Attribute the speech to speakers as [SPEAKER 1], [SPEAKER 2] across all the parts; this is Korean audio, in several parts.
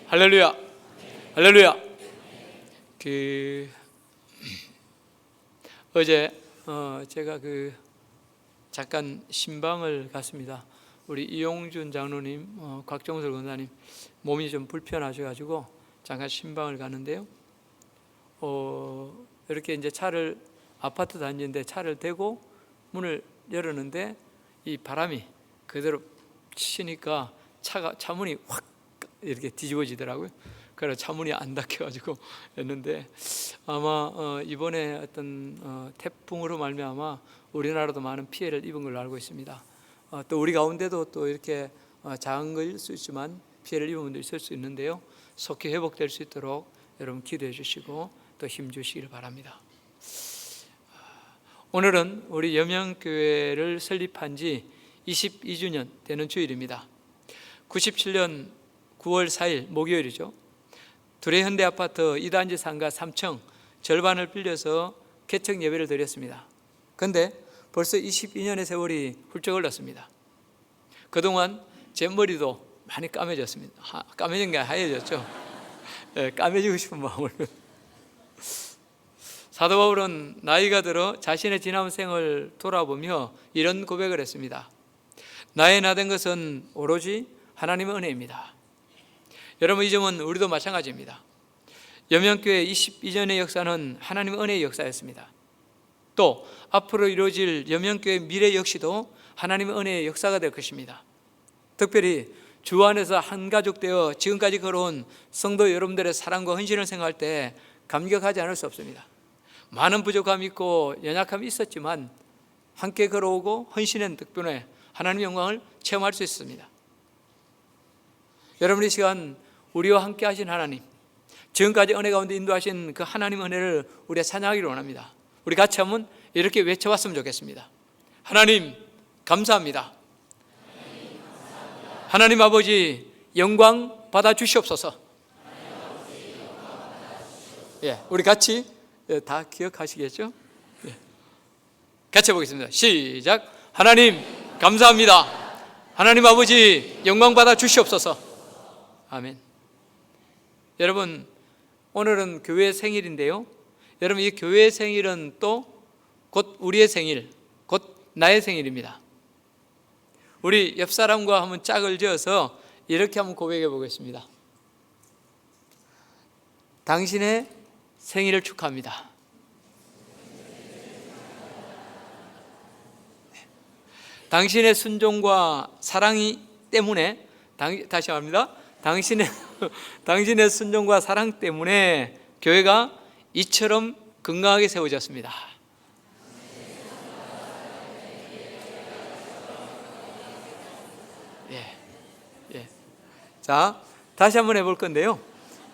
[SPEAKER 1] 할렐루야. 할렐루야. 어제 제가 잠깐 신방을 갔습니다. 우리 이용준 장로님, 곽정설 권사님 몸이 좀 불편하셔가지고 잠깐 신방을 갔는데요. 이렇게 이제 아파트 다니는데 차를 대고 문을 열었는데 이 바람이 그대로 치니까 차문이 확 이렇게 뒤집어지더라고요. 그래서 차문이 안 닫혀가지고 했는데 아마 이번에 어떤 태풍으로 말미암아 우리나라도 많은 피해를 입은 걸로 알고 있습니다. 또 우리 가운데도 또 이렇게 작은 거일 수 있지만 피해를 입은 분도 있을 수 있는데요. 속히 회복될 수 있도록 여러분 기도해 주시고 또 힘 주시길 바랍니다. 오늘은 우리 여명교회를 설립한 지 22주년 되는 주일입니다. 97년 9월 4일 목요일이죠. 두레 현대아파트 2단지 상가 3층 절반을 빌려서 개척 예배를 드렸습니다. 그런데 벌써 22년의 세월이 훌쩍 흘렀습니다. 그동안 제 머리도 많이 까매졌습니다. 까매진 게 하얘졌죠. 네, 까매지고 싶은 마음을. 사도 바울은 나이가 들어 자신의 지난 생을 돌아보며 이런 고백을 했습니다. 나의 나된 것은 오로지 하나님의 은혜입니다. 여러분, 이 점은 우리도 마찬가지입니다. 여명교회 22년의 역사는 하나님의 은혜의 역사였습니다. 또 앞으로 이루어질 여명교회 미래 역시도 하나님의 은혜의 역사가 될 것입니다. 특별히 주 안에서 한 가족 되어 지금까지 걸어온 성도 여러분들의 사랑과 헌신을 생각할 때 감격하지 않을 수 없습니다. 많은 부족함이 있고 연약함이 있었지만 함께 걸어오고 헌신한 덕분에 하나님의 영광을 체험할 수 있습니다. 여러분, 이 시간 우리와 함께 하신 하나님, 지금까지 은혜 가운데 인도하신 그 하나님의 은혜를 우리가 찬양하기를 원합니다. 우리 같이 한번 이렇게 외쳐봤으면 좋겠습니다. 하나님 감사합니다. 하나님 아버지 영광 받아 주시옵소서. 우리 같이 다 기억하시겠죠? 같이 해보겠습니다. 시작. 하나님 감사합니다. 하나님 아버지 영광 받아 주시옵소서. 아멘. 여러분, 오늘은 교회 생일인데요. 여러분, 이 교회 생일은 또 곧 우리의 생일, 곧 나의 생일입니다. 우리 옆 사람과 한번 짝을 지어서 이렇게 한번 고백해 보겠습니다. 당신의 생일을 축하합니다. 당신의 순종과 사랑이 때문에 다시 말합니다. 당신의 순종과 사랑 때문에 교회가 이처럼 건강하게 세워졌습니다. 자, 다시 한번 해볼 건데요.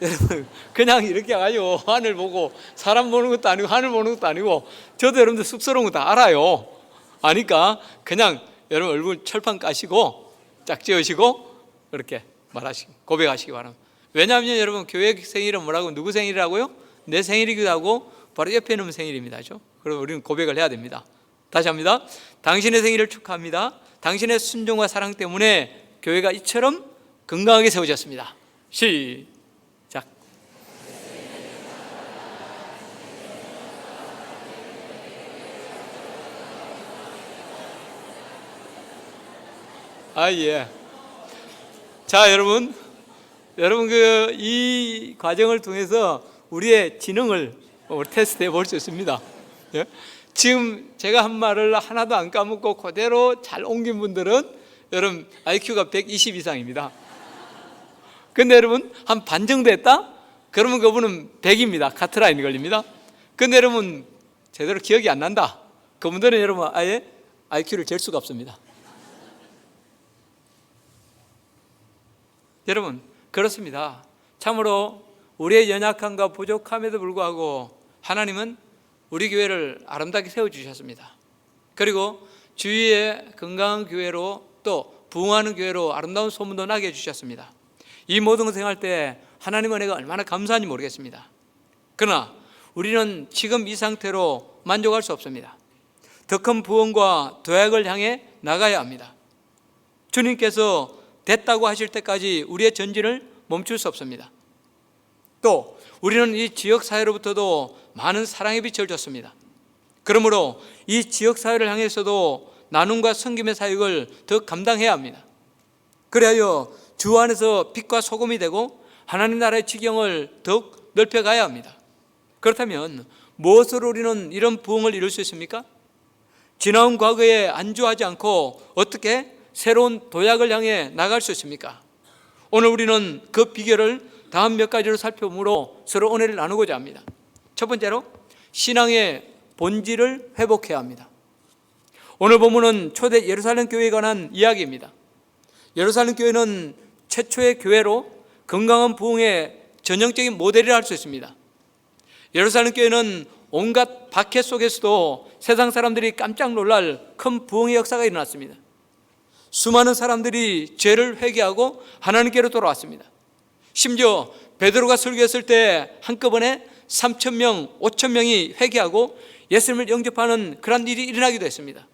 [SPEAKER 1] 여러분, 그냥 이렇게 해가지고 하늘 보고 사람 보는 것도 아니고 하늘 보는 것도 아니고 저도 여러분들 쑥스러운 거 다 알아요. 아니까 그냥 여러분 얼굴 철판 까시고 짝 지으시고 그렇게 고백하시기 바랍니다. 왜냐하면 여러분, 교회 생일은 뭐라고? 누구 생일이라고요? 내 생일이기도 하고 바로 옆에 있는 생일입니다. 그럼 우리는 고백을 해야 됩니다. 다시 합니다. 당신의 생일을 축하합니다. 당신의 순종과 사랑 때문에 교회가 이처럼 건강하게 세워졌습니다. 시작. 자, 여러분 이 과정을 통해서 우리의 지능을 테스트해 볼 수 있습니다. 지금 제가 한 말을 하나도 안 까먹고 그대로 잘 옮긴 분들은 여러분 IQ가 120 이상입니다. 근데 여러분 한 반 정도 했다? 그러면 그분은 100입니다. 카트라인 걸립니다. 근데 여러분 제대로 기억이 안 난다? 그분들은 여러분 아예 IQ를 잴 수가 없습니다. 여러분, 그렇습니다. 참으로 우리의 연약함과 부족함에도 불구하고 하나님은 우리 교회를 아름답게 세워주셨습니다. 그리고 주위의 건강한 교회로 또 부흥하는 교회로 아름다운 소문도 나게 해주셨습니다. 이 모든 것을 생각할 때 하나님의 은혜가 얼마나 감사한지 모르겠습니다. 그러나 우리는 지금 이 상태로 만족할 수 없습니다. 더 큰 부흥과 도약을 향해 나가야 합니다. 주님께서 됐다고 하실 때까지 우리의 전진을 멈출 수 없습니다. 또 우리는 이 지역사회로부터도 많은 사랑의 빛을 줬습니다. 그러므로 이 지역사회를 향해서도 나눔과 섬김의 사역을 더 감당해야 합니다. 그리하여 주 안에서 빛과 소금이 되고 하나님 나라의 지경을 더욱 넓혀가야 합니다. 그렇다면 무엇으로 우리는 이런 부흥을 이룰 수 있습니까? 지나온 과거에 안주하지 않고 어떻게 새로운 도약을 향해 나갈 수 있습니까? 오늘 우리는 그 비결을 다음 몇 가지로 살펴보므로 서로 은혜를 나누고자 합니다. 첫 번째로 신앙의 본질을 회복해야 합니다. 오늘 본문은 초대 예루살렘 교회에 관한 이야기입니다. 예루살렘 교회는 최초의 교회로 건강한 부흥의 전형적인 모델이라 할 수 있습니다. 예루살렘 교회는 온갖 박해 속에서도 세상 사람들이 깜짝 놀랄 큰 부흥의 역사가 일어났습니다. 수많은 사람들이 죄를 회개하고 하나님께로 돌아왔습니다. 심지어 베드로가 설교했을 때 한꺼번에 3,000명, 5,000명이 회개하고 예수님을 영접하는 그런 일이 일어나기도 했습니다.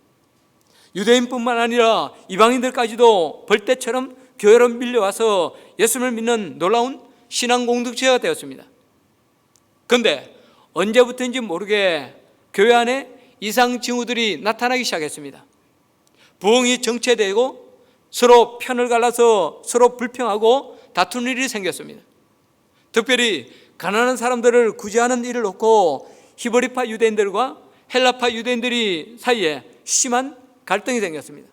[SPEAKER 1] 유대인뿐만 아니라 이방인들까지도 벌떼처럼 교회로 밀려와서 예수님을 믿는 놀라운 신앙 공동체가 되었습니다. 그런데 언제부터인지 모르게 교회 안에 이상 징후들이 나타나기 시작했습니다. 부흥이 정체되고 서로 편을 갈라서 서로 불평하고 다투는 일이 생겼습니다. 특별히 가난한 사람들을 구제하는 일을 놓고 히브리파 유대인들과 헬라파 유대인들이 사이에 심한 갈등이 생겼습니다.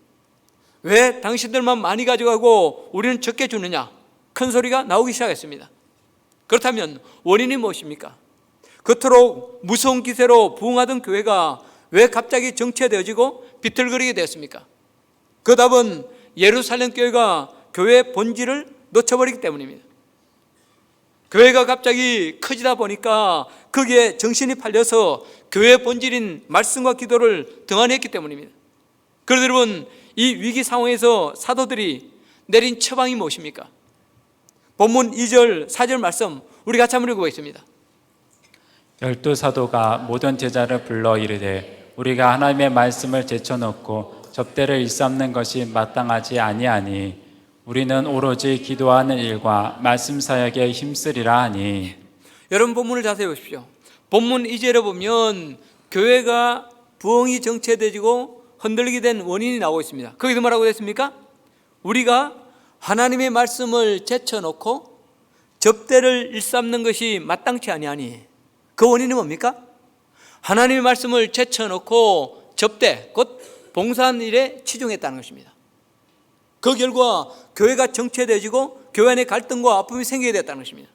[SPEAKER 1] 왜 당신들만 많이 가져가고 우리는 적게 주느냐? 큰 소리가 나오기 시작했습니다. 그렇다면 원인이 무엇입니까? 그토록 무서운 기세로 부흥하던 교회가 왜 갑자기 정체되어지고 비틀거리게 되었습니까? 그 답은 예루살렘 교회가 교회의 본질을 놓쳐버리기 때문입니다. 교회가 갑자기 커지다 보니까 거기에 정신이 팔려서 교회의 본질인 말씀과 기도를 등한했기 때문입니다. 그래서 여러분, 이 위기 상황에서 사도들이 내린 처방이 무엇입니까? 본문 2절, 4절 말씀 우리 같이 한번 읽어보겠습니다.
[SPEAKER 2] 12사도가 모든 제자를 불러 이르되 우리가 하나님의 말씀을 제쳐놓고 접대를 일삼는 것이 마땅하지 아니하니 우리는 오로지 기도하는 일과 말씀 사역에 힘쓰리라 하니.
[SPEAKER 1] 여러분 본문을 자세히 보십시오. 본문 2절에 보면 교회가 부흥이 정체되고 흔들리게 된 원인이 나오고 있습니다. 거기서 뭐라고 했습니까? 우리가 하나님의 말씀을 제쳐놓고 접대를 일삼는 것이 마땅치 아니하니. 그 원인은 뭡니까? 하나님의 말씀을 제쳐놓고 접대, 곧 봉사하는 일에 치중했다는 것입니다. 그 결과 교회가 정체되어지고 교회 안에 갈등과 아픔이 생기게 됐다는 것입니다.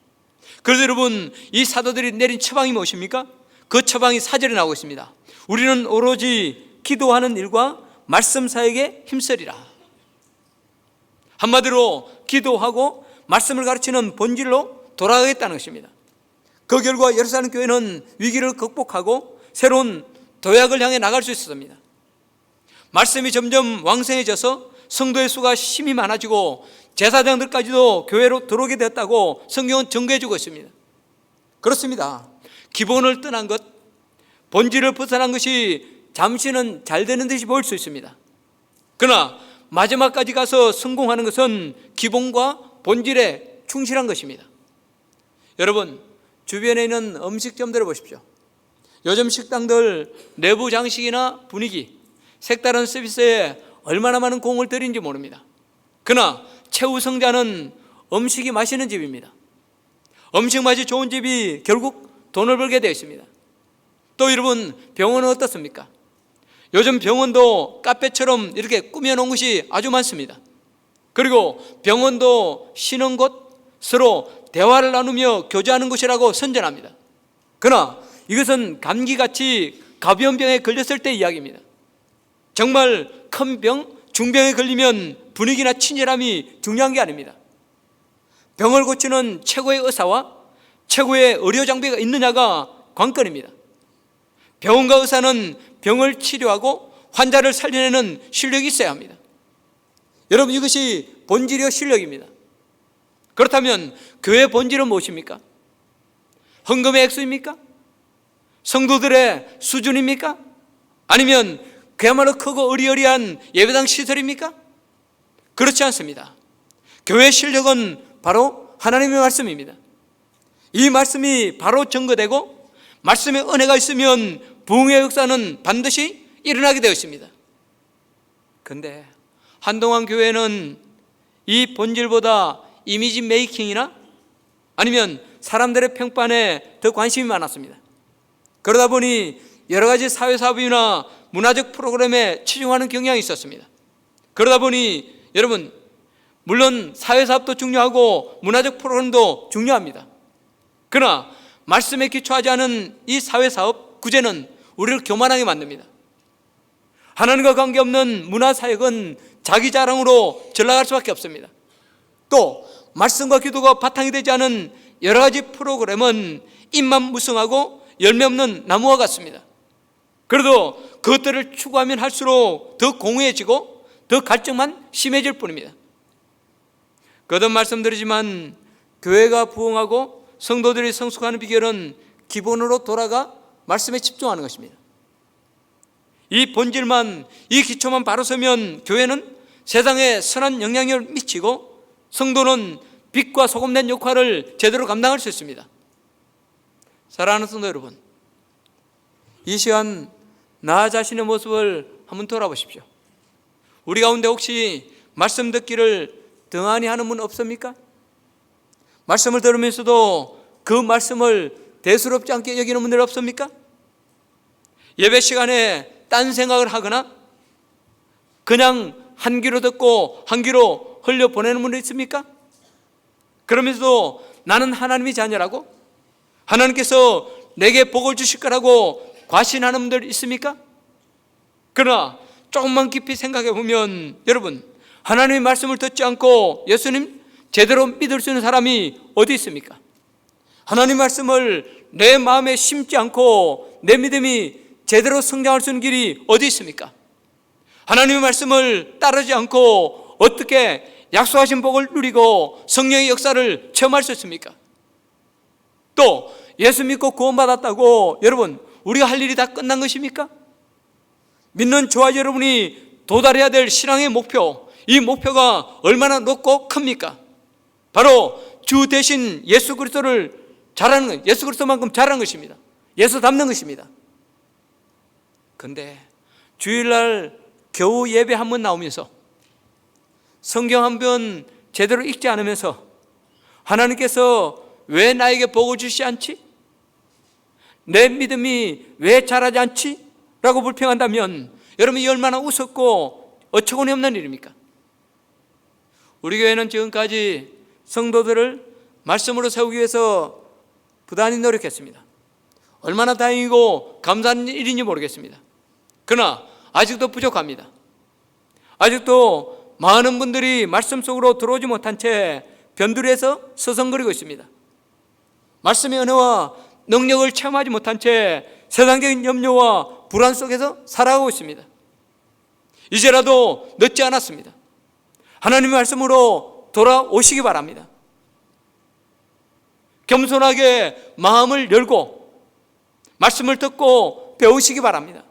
[SPEAKER 1] 그래서 여러분, 이 사도들이 내린 처방이 무엇입니까? 그 처방이 4절에 나오고 있습니다. 우리는 오로지 기도하는 일과 말씀 사역에 힘쓰리라. 한마디로 기도하고 말씀을 가르치는 본질로 돌아가겠다는 것입니다. 그 결과 예루살렘 교회는 위기를 극복하고 새로운 도약을 향해 나갈 수 있었습니다. 말씀이 점점 왕성해져서 성도의 수가 심히 많아지고 제사장들까지도 교회로 들어오게 되었다고 성경은 증거해주고 있습니다. 그렇습니다. 기본을 떠난 것, 본질을 벗어난 것이 잠시는 잘 되는 듯이 보일 수 있습니다. 그러나 마지막까지 가서 성공하는 것은 기본과 본질에 충실한 것입니다. 여러분, 주변에 있는 음식점들을 보십시오. 요즘 식당들 내부 장식이나 분위기, 색다른 서비스에 얼마나 많은 공을 들인지 모릅니다. 그러나 최우성자는 음식이 맛있는 집입니다. 음식 맛이 좋은 집이 결국 돈을 벌게 되어 있습니다. 또 여러분, 병원은 어떻습니까? 요즘 병원도 카페처럼 이렇게 꾸며놓은 것이 아주 많습니다. 그리고 병원도 쉬는 곳, 서로 대화를 나누며 교제하는 곳이라고 선전합니다. 그러나 이것은 감기같이 가벼운 병에 걸렸을 때 이야기입니다. 정말 큰 병, 중병에 걸리면 분위기나 친절함이 중요한 게 아닙니다. 병을 고치는 최고의 의사와 최고의 의료 장비가 있느냐가 관건입니다. 병원과 의사는 병을 치료하고 환자를 살려내는 실력이 있어야 합니다. 여러분, 이것이 본질이요 실력입니다. 그렇다면 교회의 본질은 무엇입니까? 헌금의 액수입니까? 성도들의 수준입니까? 아니면 그야말로 크고 의리의리한 예배당 시설입니까? 그렇지 않습니다. 교회의 실력은 바로 하나님의 말씀입니다. 이 말씀이 바로 증거되고 말씀의 은혜가 있으면 부흥의 역사는 반드시 일어나게 되어 있습니다. 그런데 한동안 교회는 이 본질보다 이미지 메이킹이나 아니면 사람들의 평판에 더 관심이 많았습니다. 그러다 보니 여러 가지 사회사업이나 문화적 프로그램에 치중하는 경향이 있었습니다. 그러다 보니 여러분, 물론 사회사업도 중요하고 문화적 프로그램도 중요합니다. 그러나 말씀에 기초하지 않은 이 사회사업 구제는 우리를 교만하게 만듭니다. 하나님과 관계없는 문화사역은 자기 자랑으로 전락할 수밖에 없습니다. 또 말씀과 기도가 바탕이 되지 않은 여러 가지 프로그램은 잎만 무성하고 열매 없는 나무와 같습니다. 그래도 그것들을 추구하면 할수록 더 공허해지고 더 갈증만 심해질 뿐입니다. 거듭 말씀드리지만 교회가 부흥하고 성도들이 성숙하는 비결은 기본으로 돌아가 말씀에 집중하는 것입니다. 이 본질만, 이 기초만 바로 서면 교회는 세상에 선한 영향력을 미치고 성도는 빛과 소금된 역할을 제대로 감당할 수 있습니다. 사랑하는 성도 여러분, 이 시간 나 자신의 모습을 한번 돌아보십시오. 우리 가운데 혹시 말씀 듣기를 등한히 하는 분 없습니까? 말씀을 들으면서도 그 말씀을 대수롭지 않게 여기는 분들 없습니까? 예배 시간에 딴 생각을 하거나 그냥 한 귀로 듣고 한 귀로 흘려보내는 분들 있습니까? 그러면서도 나는 하나님의 자녀라고, 하나님께서 내게 복을 주실 거라고 과신하는 분들 있습니까? 그러나 조금만 깊이 생각해 보면 여러분, 하나님의 말씀을 듣지 않고 예수님 제대로 믿을 수 있는 사람이 어디 있습니까? 하나님 말씀을 내 마음에 심지 않고 내 믿음이 제대로 성장할 수 있는 길이 어디 있습니까? 하나님의 말씀을 따르지 않고 어떻게 약속하신 복을 누리고 성령의 역사를 체험할 수 있습니까? 또 예수 믿고 구원받았다고 여러분, 우리가 할 일이 다 끝난 것입니까? 믿는 저와 여러분이 도달해야 될 신앙의 목표, 이 목표가 얼마나 높고 큽니까? 바로 주 대신 예수 그리스도를 잘하는 것, 예수 그리스도만큼 잘하는 것입니다. 예수 닮는 것입니다. 그런데 주일날 겨우 예배 한 번 나오면서 성경 한 번 제대로 읽지 않으면서 하나님께서 왜 나에게 복을 주시지 않지? 내 믿음이 왜 자라지 않지? 라고 불평한다면 여러분이 얼마나 우습고 어처구니 없는 일입니까? 우리 교회는 지금까지 성도들을 말씀으로 세우기 위해서 부단히 노력했습니다. 얼마나 다행이고 감사한 일인지 모르겠습니다. 그러나 아직도 부족합니다. 아직도 많은 분들이 말씀 속으로 들어오지 못한 채 변두리에서 서성거리고 있습니다. 말씀의 은혜와 능력을 체험하지 못한 채 세상적인 염려와 불안 속에서 살아가고 있습니다. 이제라도 늦지 않았습니다. 하나님의 말씀으로 돌아오시기 바랍니다. 겸손하게 마음을 열고 말씀을 듣고 배우시기 바랍니다.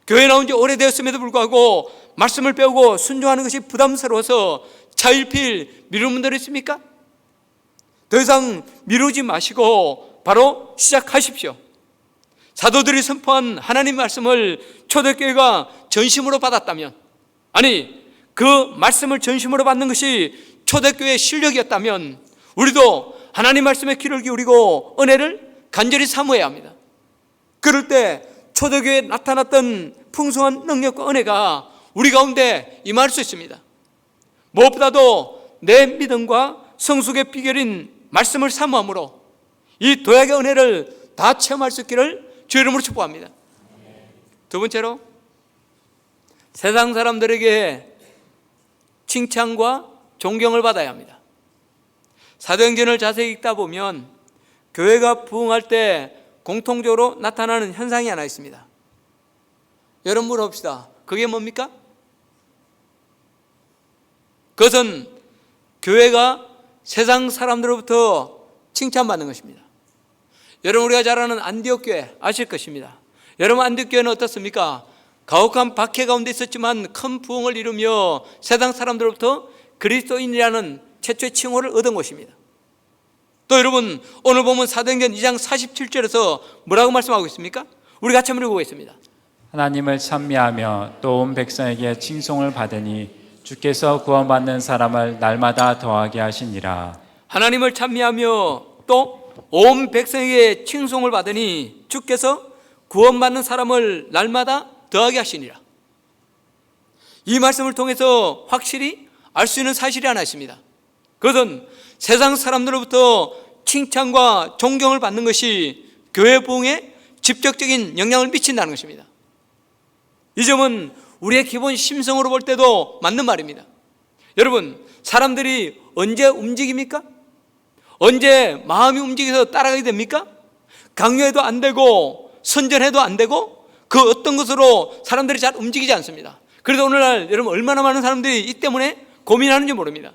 [SPEAKER 1] 교회 나온 지 오래되었음에도 불구하고 말씀을 배우고 순종하는 것이 부담스러워서 차일피일 미루는 분들 있습니까? 더 이상 미루지 마시고 바로 시작하십시오. 사도들이 선포한 하나님 말씀을 초대교회가 전심으로 받았다면, 아니 그 말씀을 전심으로 받는 것이 초대교회의 실력이었다면 우리도 하나님 말씀에 귀를 기울이고 은혜를 간절히 사모해야 합니다. 그럴 때 초대교회에 나타났던 풍성한 능력과 은혜가 우리 가운데 임할 수 있습니다. 무엇보다도 내 믿음과 성숙의 비결인 말씀을 사모함으로 이 도약의 은혜를 다 체험할 수 있기를 주의 이름으로 축복합니다. 두 번째로, 세상 사람들에게 칭찬과 존경을 받아야 합니다. 사도행전을 자세히 읽다 보면 교회가 부흥할 때 공통적으로 나타나는 현상이 하나 있습니다. 여러분 물어봅시다. 그게 뭡니까? 그것은 교회가 세상 사람들로부터 칭찬받는 것입니다. 여러분, 우리가 잘 아는 안디옥 교회 아실 것입니다. 여러분, 안디옥 교회는 어떻습니까? 가혹한 박해 가운데 있었지만 큰 부흥을 이루며 세상 사람들로부터 그리스도인이라는 최초의 칭호를 얻은 곳입니다. 또 여러분, 오늘 보면 사도행전 2장 47절에서 뭐라고 말씀하고 있습니까? 우리 같이 한번 읽어보겠습니다.
[SPEAKER 2] 하나님을 찬미하며 또 온 백성에게 칭송을 받으니 주께서 구원받는 사람을 날마다 더하게 하시니라.
[SPEAKER 1] 하나님을 찬미하며 또 온 백성에게 칭송을 받으니 주께서 구원받는 사람을 날마다 더하게 하시니라. 이 말씀을 통해서 확실히 알 수 있는 사실이 하나 있습니다. 그것은 세상 사람들로부터 칭찬과 존경을 받는 것이 교회 부흥에 직접적인 영향을 미친다는 것입니다. 이 점은 우리의 기본 심성으로 볼 때도 맞는 말입니다. 여러분, 사람들이 언제 움직입니까? 언제 마음이 움직여서 따라가게 됩니까? 강요해도 안 되고 선전해도 안 되고 그 어떤 것으로 사람들이 잘 움직이지 않습니다. 그래서 오늘날 여러분 얼마나 많은 사람들이 이 때문에 고민하는지 모릅니다.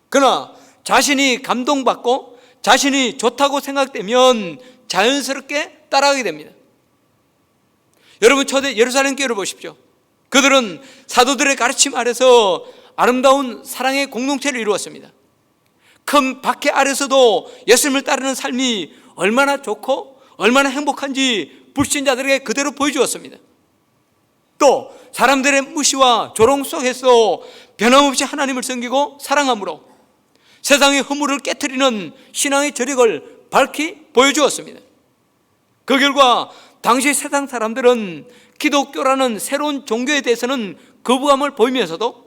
[SPEAKER 1] 그러나 자신이 감동받고 자신이 좋다고 생각되면 자연스럽게 따라가게 됩니다. 여러분, 초대 예루살렘 교회를 보십시오. 그들은 사도들의 가르침 아래서 아름다운 사랑의 공동체를 이루었습니다. 큰 박해 아래서도 예수님을 따르는 삶이 얼마나 좋고 얼마나 행복한지 불신자들에게 그대로 보여주었습니다. 또 사람들의 무시와 조롱 속에서 변함없이 하나님을 섬기고 사랑함으로 세상의 허물을 깨트리는 신앙의 저력을 밝히 보여주었습니다. 그 결과 당시 세상 사람들은 기독교라는 새로운 종교에 대해서는 거부감을 보이면서도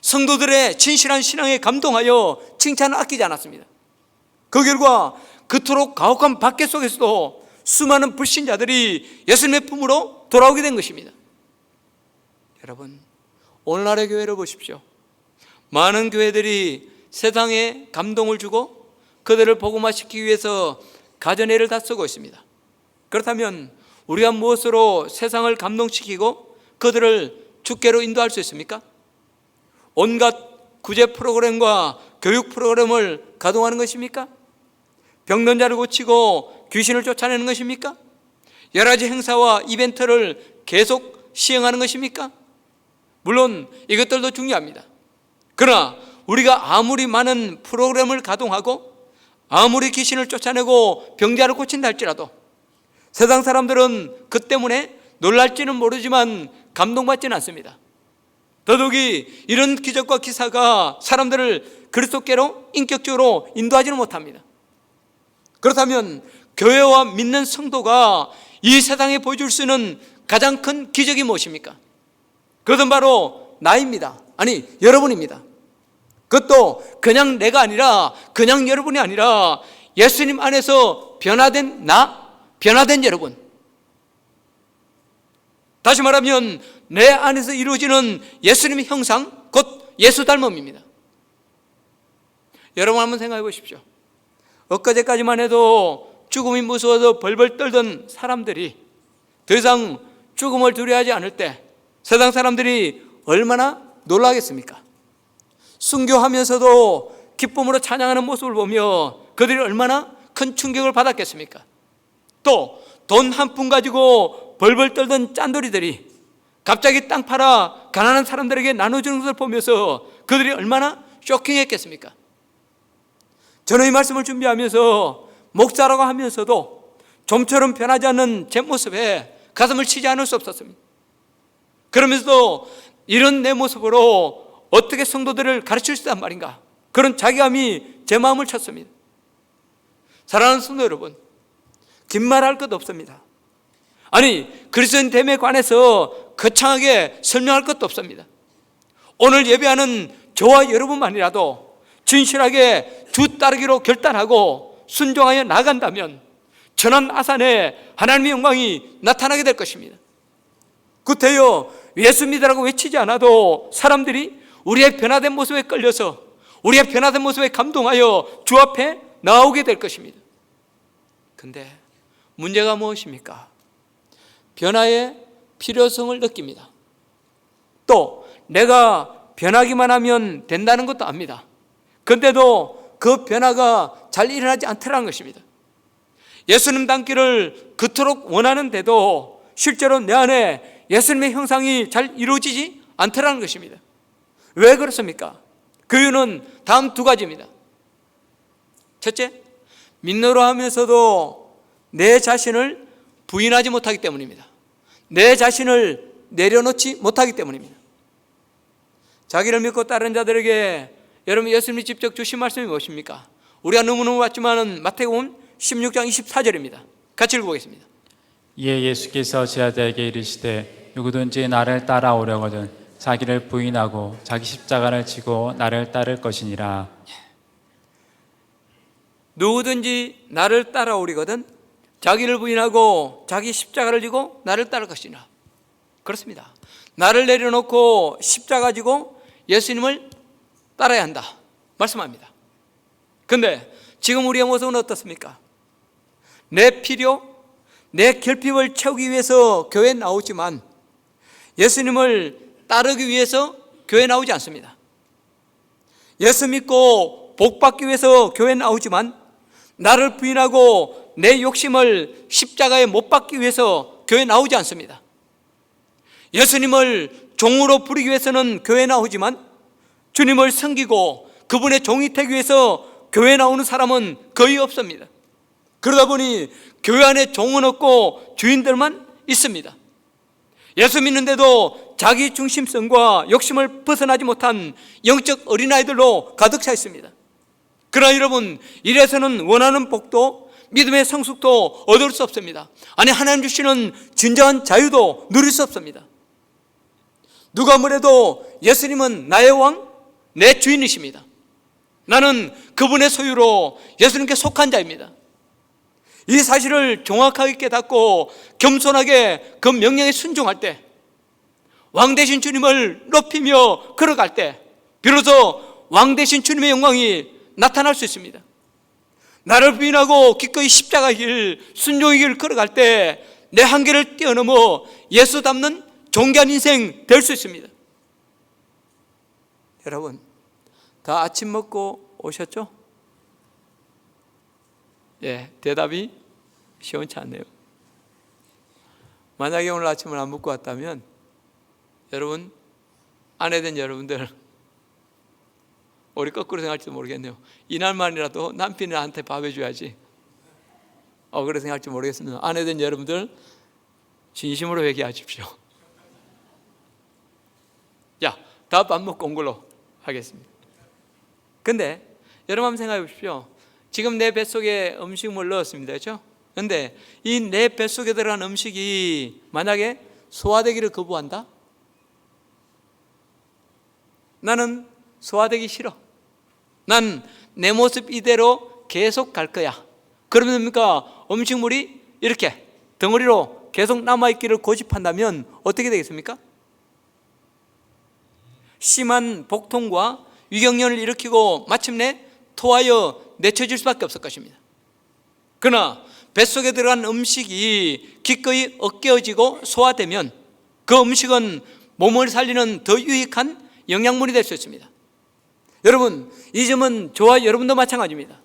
[SPEAKER 1] 성도들의 진실한 신앙에 감동하여 칭찬을 아끼지 않았습니다. 그 결과 그토록 가혹한 박해 속에서도 수많은 불신자들이 예수님의 품으로 돌아오게 된 것입니다. 여러분, 오늘날의 교회를 보십시오. 많은 교회들이 세상에 감동을 주고 그들을 복음화시키기 위해서 가전애를 다 쓰고 있습니다. 그렇다면 우리가 무엇으로 세상을 감동시키고 그들을 주께로 인도할 수 있습니까? 온갖 구제 프로그램과 교육 프로그램을 가동하는 것입니까? 병든 자를 고치고 귀신을 쫓아내는 것입니까? 여러 가지 행사와 이벤트를 계속 시행하는 것입니까? 물론 이것들도 중요합니다. 그러나 우리가 아무리 많은 프로그램을 가동하고 아무리 귀신을 쫓아내고 병자를 고친다 할지라도 세상 사람들은 그 때문에 놀랄지는 모르지만 감동받지는 않습니다. 더더욱이 이런 기적과 기사가 사람들을 그리스도께로 인격적으로 인도하지는 못합니다. 그렇다면 교회와 믿는 성도가 이 세상에 보여줄 수 있는 가장 큰 기적이 무엇입니까? 그것은 바로 나입니다. 아니, 여러분입니다. 그것도 그냥 내가 아니라 그냥 여러분이 아니라 예수님 안에서 변화된 나, 변화된 여러분. 다시 말하면 내 안에서 이루어지는 예수님의 형상, 곧 예수 닮음입니다. 여러분 한번 생각해 보십시오. 엊그제까지만 해도 죽음이 무서워서 벌벌 떨던 사람들이 더 이상 죽음을 두려워하지 않을 때 세상 사람들이 얼마나 놀라겠습니까? 순교하면서도 기쁨으로 찬양하는 모습을 보며 그들이 얼마나 큰 충격을 받았겠습니까? 또 돈 한 푼 가지고 벌벌 떨던 짠돌이들이 갑자기 땅 팔아 가난한 사람들에게 나눠주는 것을 보면서 그들이 얼마나 쇼킹했겠습니까? 저는 이 말씀을 준비하면서 목사라고 하면서도 좀처럼 변하지 않는 제 모습에 가슴을 치지 않을 수 없었습니다. 그러면서도 이런 내 모습으로 어떻게 성도들을 가르칠 수 있단 말인가, 그런 자괴감이 제 마음을 쳤습니다. 사랑하는 성도 여러분, 긴 말할 것 없습니다. 아니, 그리스도인 됨에 관해서 거창하게 설명할 것도 없습니다. 오늘 예배하는 저와 여러분만이라도 진실하게 주 따르기로 결단하고 순종하여 나간다면 전한 아산에 하나님의 영광이 나타나게 될 것입니다. 구태여 예수 믿으라고 외치지 않아도 사람들이 우리의 변화된 모습에 끌려서 우리의 변화된 모습에 감동하여 주 앞에 나오게 될 것입니다. 근데 문제가 무엇입니까? 변화의 필요성을 느낍니다. 또 내가 변하기만 하면 된다는 것도 압니다. 그런데도 그 변화가 잘 일어나지 않더라는 것입니다. 예수님 닮기를 그토록 원하는데도 실제로 내 안에 예수님의 형상이 잘 이루어지지 않더라는 것입니다. 왜 그렇습니까? 그 이유는 다음 두 가지입니다. 첫째, 믿노라 하면서도 내 자신을 부인하지 못하기 때문입니다. 내 자신을 내려놓지 못하기 때문입니다. 자기를 믿고 따른 자들에게 여러분 예수님이 직접 주신 말씀이 무엇입니까? 우리가 너무너무 봤지만 마태복음 16장 24절입니다. 같이 읽어보겠습니다.
[SPEAKER 2] 이에 예수께서 제자들에게 이르시되 누구든지 나를 따라오려거든 자기를 부인하고 자기 십자가를 지고 나를 따를 것이니라.
[SPEAKER 1] 누구든지 나를 따라오리거든 자기를 부인하고 자기 십자가를 지고 나를 따를 것이니라. 그렇습니다. 나를 내려놓고 십자가 지고 예수님을 따라야 한다 말씀합니다. 그런데 지금 우리의 모습은 어떻습니까? 내 필요, 내 결핍을 채우기 위해서 교회에 나오지만 예수님을 따르기 위해서 교회에 나오지 않습니다. 예수 믿고 복 받기 위해서 교회에 나오지만 나를 부인하고 내 욕심을 십자가에 못 박기 위해서 교회에 나오지 않습니다. 예수님을 종으로 부르기 위해서는 교회에 나오지만 주님을 섬기고 그분의 종이 되기 위해서 교회에 나오는 사람은 거의 없습니다. 그러다 보니 교회 안에 종은 없고 주인들만 있습니다. 예수 믿는데도 자기 중심성과 욕심을 벗어나지 못한 영적 어린아이들로 가득 차 있습니다. 그러나 여러분, 이래서는 원하는 복도 믿음의 성숙도 얻을 수 없습니다. 아니, 하나님 주시는 진정한 자유도 누릴 수 없습니다. 누가 뭐래도 예수님은 나의 왕, 내 주인이십니다. 나는 그분의 소유로 예수님께 속한 자입니다. 이 사실을 정확하게 깨닫고 겸손하게 그 명령에 순종할 때, 왕 되신 주님을 높이며 걸어갈 때 비로소 왕 되신 주님의 영광이 나타날 수 있습니다. 나를 부인하고 기꺼이 십자가의 길, 순종의 길을 걸어갈 때 내 한계를 뛰어넘어 예수 닮는 존귀한 인생 될 수 있습니다. 여러분, 다 아침 먹고 오셨죠? 예, 대답이 시원치 않네요. 만약에 오늘 아침을 안 먹고 왔다면 여러분, 아내 된 여러분들 우리 거꾸로 생각할지도 모르겠네요. 이날만이라도 남편이 나한테 밥 해줘야지. 그렇게 생각할지 모르겠습니다. 아내 된 여러분들 진심으로 회개하십시오. 자, 다 밥 먹고 온 걸로 하겠습니다. 근데 여러분 한번 생각해 보십시오. 지금 내 뱃속에 음식물 넣었습니다. 그렇죠? 근데 이 내 뱃속에 들어간 음식이 만약에 소화되기를 거부한다? 나는 소화되기 싫어. 난 내 모습 이대로 계속 갈 거야. 그러면 됩니까? 음식물이 이렇게 덩어리로 계속 남아있기를 고집한다면 어떻게 되겠습니까? 심한 복통과 위경련을 일으키고 마침내 토하여 내쳐질 수밖에 없을 것입니다. 그러나 뱃속에 들어간 음식이 기꺼이 억제어지고 소화되면 그 음식은 몸을 살리는 더 유익한 영양분이 될 수 있습니다. 여러분, 이 점은 저와 여러분도 마찬가지입니다.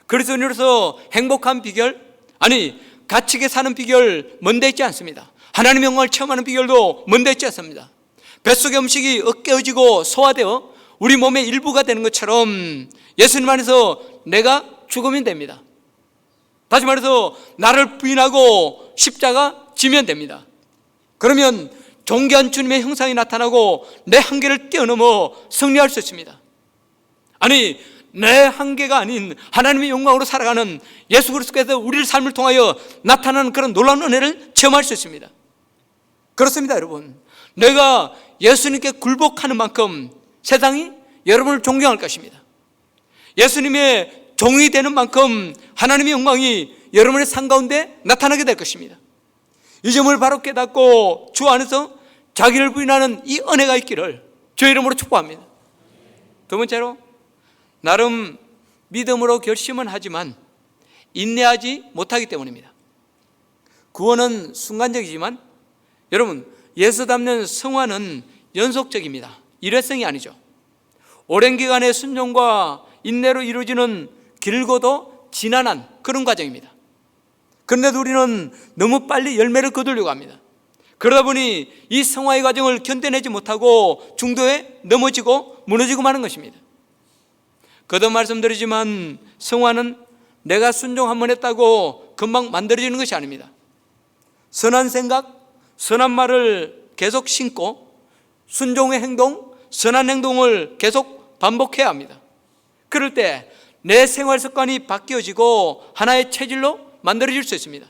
[SPEAKER 1] 그리스도인으로서 행복한 비결, 아니 갇히게 사는 비결 먼데 있지 않습니다. 하나님의 영광을 체험하는 비결도 먼데 있지 않습니다. 뱃속의 음식이 억제어지고 소화되어 우리 몸의 일부가 되는 것처럼 예수님 안에서 내가 죽으면 됩니다. 다시 말해서 나를 부인하고 십자가 지면 됩니다. 그러면 존귀한 주님의 형상이 나타나고 내 한계를 뛰어넘어 승리할 수 있습니다. 아니, 내 한계가 아닌 하나님의 영광으로 살아가는 예수 그리스도께서 우리의 삶을 통하여 나타나는 그런 놀라운 은혜를 체험할 수 있습니다. 그렇습니다, 여러분. 내가 예수님께 굴복하는 만큼 세상이 여러분을 존경할 것입니다. 예수님의 종이 되는 만큼 하나님의 영광이 여러분의 삶 가운데 나타나게 될 것입니다. 이 점을 바로 깨닫고 주 안에서 자기를 부인하는 이 은혜가 있기를 주의 이름으로 축복합니다. 두 번째로, 나름 믿음으로 결심은 하지만 인내하지 못하기 때문입니다. 구원은 순간적이지만 여러분, 예수 닮는 성화는 연속적입니다. 일회성이 아니죠. 오랜 기간의 순종과 인내로 이루어지는 길고도 지난한 그런 과정입니다. 그런데도 우리는 너무 빨리 열매를 거두려고 합니다. 그러다 보니 이 성화의 과정을 견뎌내지 못하고 중도에 넘어지고 무너지고 마는 것입니다. 거듭 말씀드리지만 성화는 내가 순종 한번 했다고 금방 만들어지는 것이 아닙니다. 선한 생각, 선한 말을 계속 심고 순종의 행동, 선한 행동을 계속 반복해야 합니다. 그럴 때 내 생활 습관이 바뀌어지고 하나의 체질로 만들어질 수 있습니다.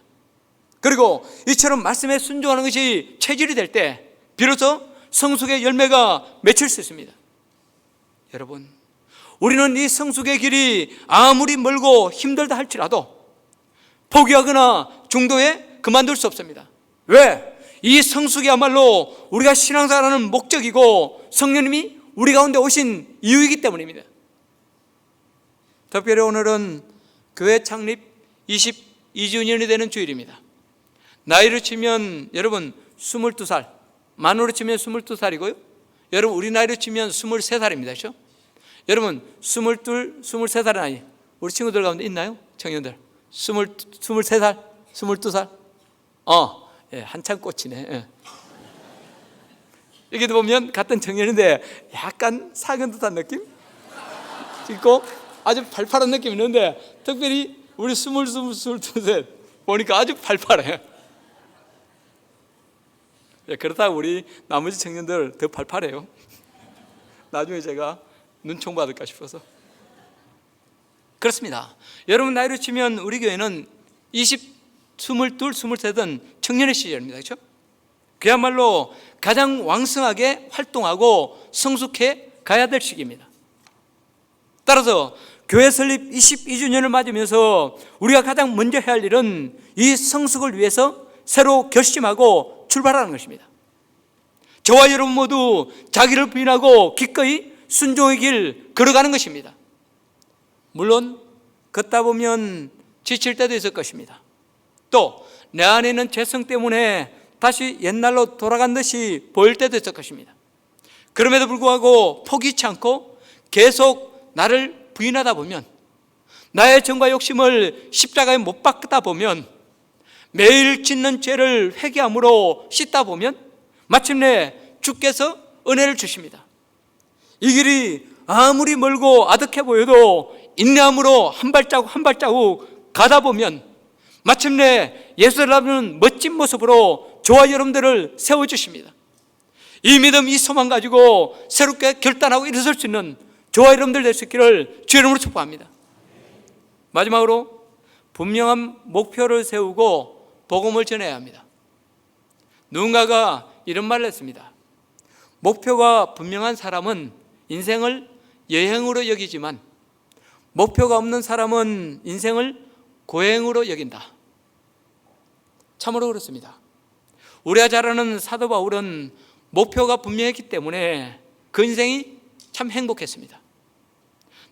[SPEAKER 1] 그리고 이처럼 말씀에 순종하는 것이 체질이 될 때 비로소 성숙의 열매가 맺힐 수 있습니다. 여러분, 우리는 이 성숙의 길이 아무리 멀고 힘들다 할지라도 포기하거나 중도에 그만둘 수 없습니다. 왜? 이 성숙이야말로 우리가 신앙생활하는 목적이고 성령님이 우리 가운데 오신 이유이기 때문입니다. 특별히 오늘은 교회 창립 22주년이 되는 주일입니다. 나이로 치면 여러분 22살, 만으로 치면 22살이고요. 여러분 우리 나이로 치면 23살입니다. 그렇죠? 여러분 22, 23살 나이 우리 친구들 가운데 있나요? 청년들 23살, 22살? 예, 한참 꽂히네. 예. 이렇게 보면 같은 청년인데 약간 사근 듯한 느낌? 있고 아주 팔팔한 느낌이 있는데 특별히 우리 22셋 보니까 아주 팔팔해. 예, 그렇다고 우리 나머지 청년들 더 팔팔해요. 나중에 제가 눈총 받을까 싶어서. 그렇습니다. 여러분 나이로 치면 우리 교회는 22, 23은 청년의 시절입니다. 그렇죠? 그야말로 가장 왕성하게 활동하고 성숙해 가야 될 시기입니다. 따라서 교회 설립 22주년을 맞으면서 우리가 가장 먼저 해야 할 일은 이 성숙을 위해서 새로 결심하고 출발하는 것입니다. 저와 여러분 모두 자기를 부인하고 기꺼이 순종의 길 걸어가는 것입니다. 물론 걷다 보면 지칠 때도 있을 것입니다. 또 내 안에 있는 죄성 때문에 다시 옛날로 돌아간 듯이 보일 때도 있을 것입니다. 그럼에도 불구하고 포기치 않고 계속 나를 부인하다 보면, 나의 정과 욕심을 십자가에 못 박다 보면, 매일 짓는 죄를 회개함으로 씻다 보면 마침내 주께서 은혜를 주십니다. 이 길이 아무리 멀고 아득해 보여도 인내함으로 한 발자국 한 발자국 가다 보면 마침내 예수를 닮는 멋진 모습으로 저와 여러분들을 세워주십니다. 이 믿음, 이 소망 가지고 새롭게 결단하고 일어설 수 있는 저와 여러분들 될 수 있기를 주의 이름으로 축복합니다. 마지막으로 분명한 목표를 세우고 복음을 전해야 합니다. 누군가가 이런 말을 했습니다. 목표가 분명한 사람은 인생을 여행으로 여기지만 목표가 없는 사람은 인생을 고행으로 여긴다. 참으로 그렇습니다. 우리가 잘 아는 사도 바울은 목표가 분명했기 때문에 그 인생이 참 행복했습니다.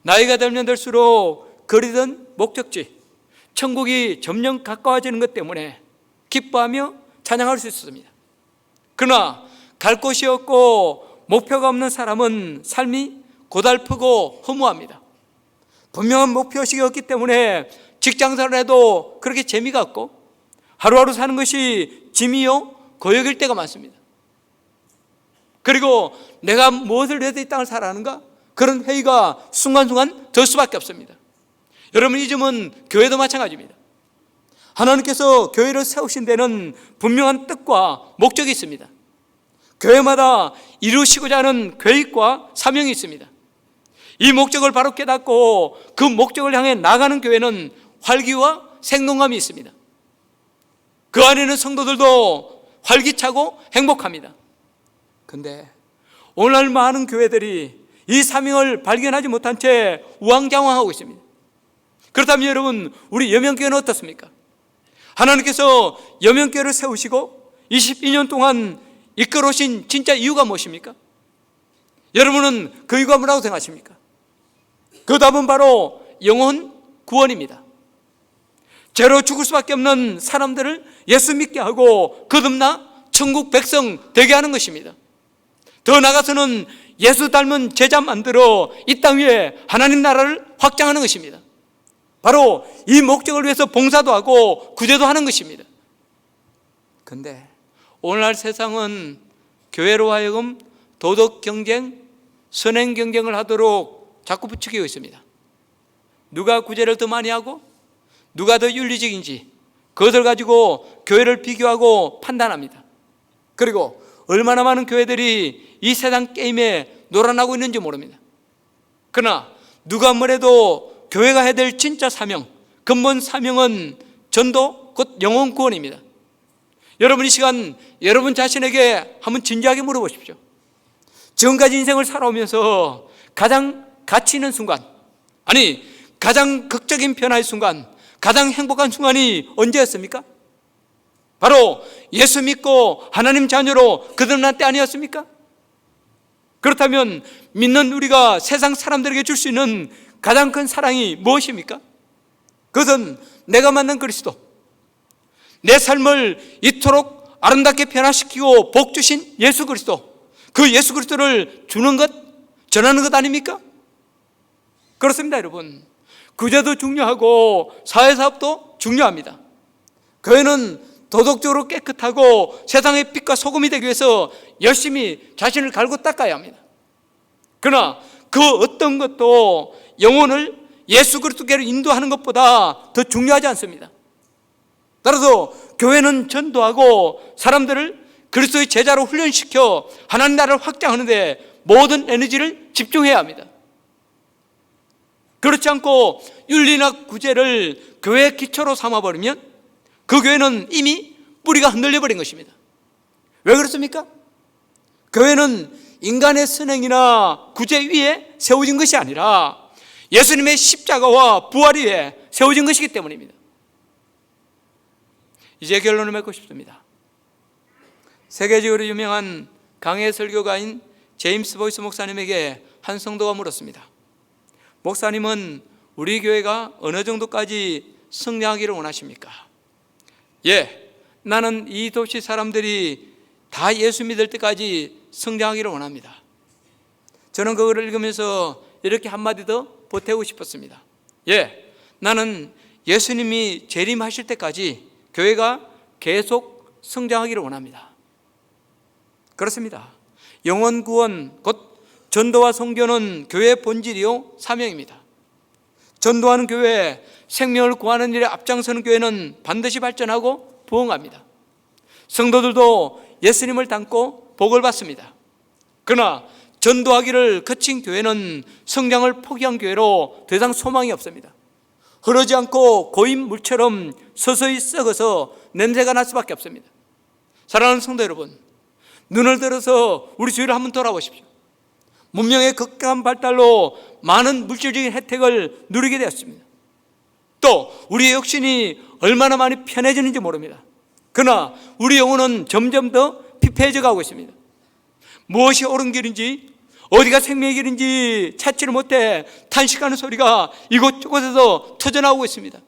[SPEAKER 1] 나이가 들면 들수록 그리던 목적지, 천국이 점점 가까워지는 것 때문에 기뻐하며 찬양할 수 있었습니다. 그러나 갈 곳이 없고 목표가 없는 사람은 삶이 고달프고 허무합니다. 분명한 목표의식이 없기 때문에 직장생활을 해도 그렇게 재미가 없고 하루하루 사는 것이 짐이요 고역일 때가 많습니다. 그리고 내가 무엇을 위해서 이 땅을 살아가는가? 그런 회의가 순간순간 들 수밖에 없습니다. 여러분, 이 점은 교회도 마찬가지입니다. 하나님께서 교회를 세우신 데는 분명한 뜻과 목적이 있습니다. 교회마다 이루시고자 하는 계획과 사명이 있습니다. 이 목적을 바로 깨닫고 그 목적을 향해 나가는 교회는 활기와 생동감이 있습니다. 그 안에는 성도들도 활기차고 행복합니다. 그런데 오늘날 많은 교회들이 이 사명을 발견하지 못한 채 우왕좌왕하고 있습니다. 그렇다면 여러분, 우리 여명교회는 어떻습니까? 하나님께서 여명교회를 세우시고 22년 동안 이끌어오신 진짜 이유가 무엇입니까? 여러분은 그 이유가 뭐라고 생각하십니까? 그 답은 바로 영혼 구원입니다. 죄로 죽을 수밖에 없는 사람들을 예수 믿게 하고 거듭나 천국 백성 되게 하는 것입니다. 더 나아가서는 예수 닮은 제자 만들어 이 땅 위에 하나님 나라를 확장하는 것입니다. 바로 이 목적을 위해서 봉사도 하고 구제도 하는 것입니다. 그런데 오늘날 세상은 교회로 하여금 도덕 경쟁, 선행 경쟁을 하도록 자꾸 부추기고 있습니다. 누가 구제를 더 많이 하고 누가 더 윤리적인지 그것을 가지고 교회를 비교하고 판단합니다. 그리고 얼마나 많은 교회들이 이 세상 게임에 놀아나고 있는지 모릅니다. 그러나 누가 뭐래도 교회가 해야 될 진짜 사명, 근본 사명은 전도, 곧 영혼 구원입니다. 여러분 이 시간 여러분 자신에게 한번 진지하게 물어보십시오. 지금까지 인생을 살아오면서 가장 가치 있는 순간, 아니 가장 극적인 변화의 순간, 가장 행복한 순간이 언제였습니까? 바로 예수 믿고 하나님 자녀로 거듭난 때 아니었습니까? 그렇다면 믿는 우리가 세상 사람들에게 줄 수 있는 가장 큰 사랑이 무엇입니까? 그것은 내가 만난 그리스도, 내 삶을 이토록 아름답게 변화시키고 복 주신 예수 그리스도, 그 예수 그리스도를 주는 것, 전하는 것 아닙니까? 그렇습니다. 여러분, 구제도 중요하고 사회사업도 중요합니다. 교회는 도덕적으로 깨끗하고 세상의 빛과 소금이 되기 위해서 열심히 자신을 갈고 닦아야 합니다. 그러나 그 어떤 것도 영혼을 예수 그리스도께로 인도하는 것보다 더 중요하지 않습니다. 따라서 교회는 전도하고 사람들을 그리스도의 제자로 훈련시켜 하나님 나라를 확장하는 데 모든 에너지를 집중해야 합니다. 그렇지 않고 윤리나 구제를 교회의 기초로 삼아버리면 그 교회는 이미 뿌리가 흔들려 버린 것입니다. 왜 그렇습니까? 교회는 인간의 선행이나 구제 위에 세워진 것이 아니라 예수님의 십자가와 부활 위에 세워진 것이기 때문입니다. 이제 결론을 맺고 싶습니다. 세계적으로 유명한 강해 설교가인 제임스 보이스 목사님에게 한 성도가 물었습니다. 목사님은 우리 교회가 어느 정도까지 성장하기를 원하십니까? 예, 나는 이 도시 사람들이 다 예수 믿을 때까지 성장하기를 원합니다. 저는 그거를 읽으면서 이렇게 한마디 더 보태고 싶었습니다. 예, 나는 예수님이 재림하실 때까지 교회가 계속 성장하기를 원합니다. 그렇습니다. 영혼 구원, 곧 전도와 선교는 교회의 본질이요 사명입니다. 전도하는 교회, 생명을 구하는 일에 앞장서는 교회는 반드시 발전하고 부흥합니다. 성도들도 예수님을 닮고 복을 받습니다. 그러나 전도하기를 거친 교회는 성장을 포기한 교회로 더 이상 소망이 없습니다. 흐르지 않고 고인 물처럼 서서히 썩어서 냄새가 날 수밖에 없습니다. 사랑하는 성도 여러분, 눈을 들어서 우리 주위를 한번 돌아보십시오. 문명의 급격한 발달로 많은 물질적인 혜택을 누리게 되었습니다. 또 우리의 육신이 얼마나 많이 편해지는지 모릅니다. 그러나 우리 영혼은 점점 더 피폐해져 가고 있습니다. 무엇이 옳은 길인지, 어디가 생명의 길인지 찾지를 못해 탄식하는 소리가 이곳저곳에서 터져나오고 있습니다.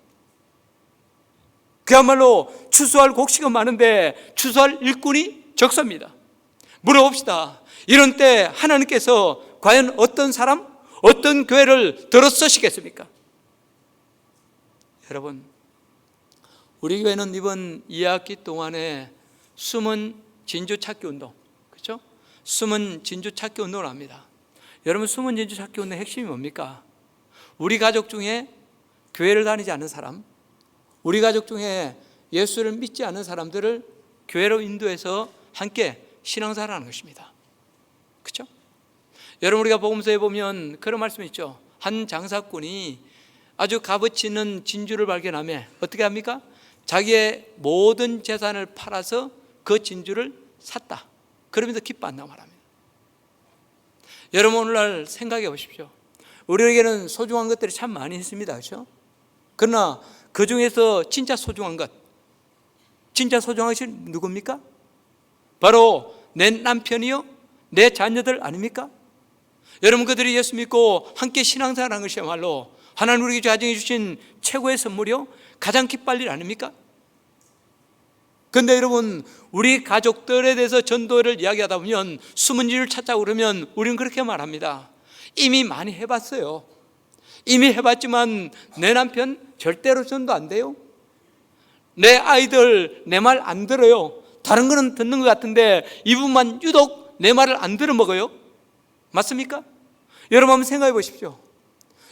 [SPEAKER 1] 그야말로 추수할 곡식은 많은데 추수할 일꾼이 적습니다. 물어봅시다. 이런 때 하나님께서 과연 어떤 사람, 어떤 교회를 들어 쓰시겠습니까? 여러분, 우리 교회는 이번 2학기 동안에 숨은 진주 찾기 운동, 그렇죠? 숨은 진주 찾기 운동을 합니다. 여러분, 숨은 진주 찾기 운동의 핵심이 뭡니까? 우리 가족 중에 교회를 다니지 않는 사람, 우리 가족 중에 예수를 믿지 않는 사람들을 교회로 인도해서 함께 신앙생활을 하는 것입니다. 그렇죠? 여러분, 우리가 복음서에 보면 그런 말씀이 있죠. 한 장사꾼이 아주 값어치 있는 진주를 발견하며 어떻게 합니까? 자기의 모든 재산을 팔아서 그 진주를 샀다. 그러면서 기뻐한다고 말합니다. 여러분, 오늘날 생각해 보십시오. 우리에게는 소중한 것들이 참 많이 있습니다. 그렇죠? 그러나 그 중에서 진짜 소중한 것, 진짜 소중한 것이 누굽니까? 바로 내 남편이요, 내 자녀들 아닙니까? 여러분, 그들이 예수 믿고 함께 신앙생활하는 것이야말로 하나님 우리에게 가정해 주신 최고의 선물이요, 가장 기뻐할 일 아닙니까? 그런데 여러분, 우리 가족들에 대해서 전도를 이야기하다 보면 숨은 일을 찾자고 그러면 우리는 그렇게 말합니다. 이미 많이 해봤어요. 이미 해봤지만 내 남편 절대로 전도 안 돼요. 내 아이들 내 말 안 들어요. 다른 거는 듣는 것 같은데 이분만 유독 내 말을 안 들어먹어요. 맞습니까? 여러분 한번 생각해 보십시오.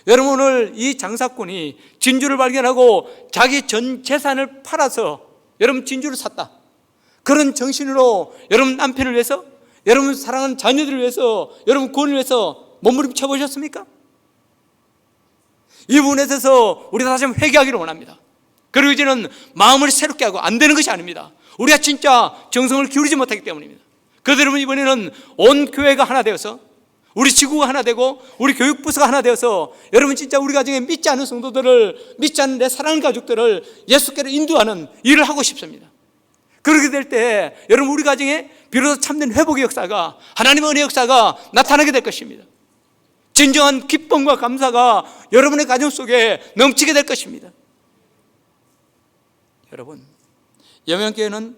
[SPEAKER 1] 여러분, 오늘 이 장사꾼이 진주를 발견하고 자기 전 재산을 팔아서 여러분 진주를 샀다. 그런 정신으로 여러분 남편을 위해서, 여러분 사랑하는 자녀들을 위해서, 여러분 구원을 위해서 몸부림쳐 보셨습니까? 이 부분에 대해서 우리가 다시 한번 회개하기를 원합니다. 그리고 이제는 마음을 새롭게 하고, 안 되는 것이 아닙니다. 우리가 진짜 정성을 기울이지 못하기 때문입니다. 그래서 여러분, 이번에는 온 교회가 하나 되어서, 우리 지구가 하나 되고, 우리 교육부서가 하나 되어서, 여러분 진짜 우리 가정에 믿지 않는 성도들을, 믿지 않는 내 사랑하는 가족들을 예수께로 인도하는 일을 하고 싶습니다. 그렇게 될 때 여러분, 우리 가정에 비로소 참된 회복의 역사가, 하나님의 은혜의 역사가 나타나게 될 것입니다. 진정한 기쁨과 감사가 여러분의 가정 속에 넘치게 될 것입니다. 여러분, 영양교회는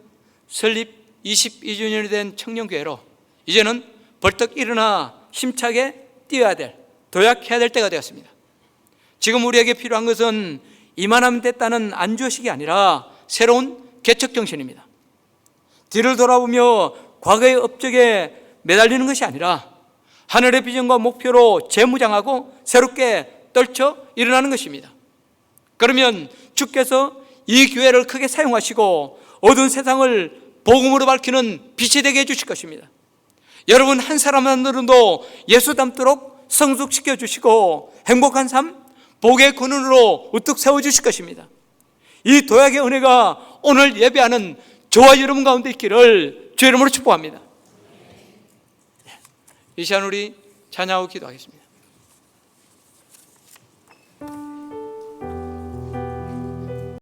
[SPEAKER 1] 설립 22주년이 된 청년교회로 이제는 벌떡 일어나 힘차게 뛰어야 될, 도약해야 될 때가 되었습니다. 지금 우리에게 필요한 것은 이만하면 됐다는 안주의식이 아니라 새로운 개척정신입니다. 뒤를 돌아보며 과거의 업적에 매달리는 것이 아니라 하늘의 비전과 목표로 재무장하고 새롭게 떨쳐 일어나는 것입니다. 그러면 주께서 이 교회를 크게 사용하시고 어두운 세상을 복음으로 밝히는 빛이 되게 해주실 것입니다. 여러분 한 사람만으로도 예수 닮도록 성숙시켜 주시고 행복한 삶, 복의 근원으로 우뚝 세워주실 것입니다. 이 도약의 은혜가 오늘 예배하는 저와 여러분 가운데 있기를 주의 이름으로 축복합니다. 이 시간 우리 찬양하고 기도하겠습니다.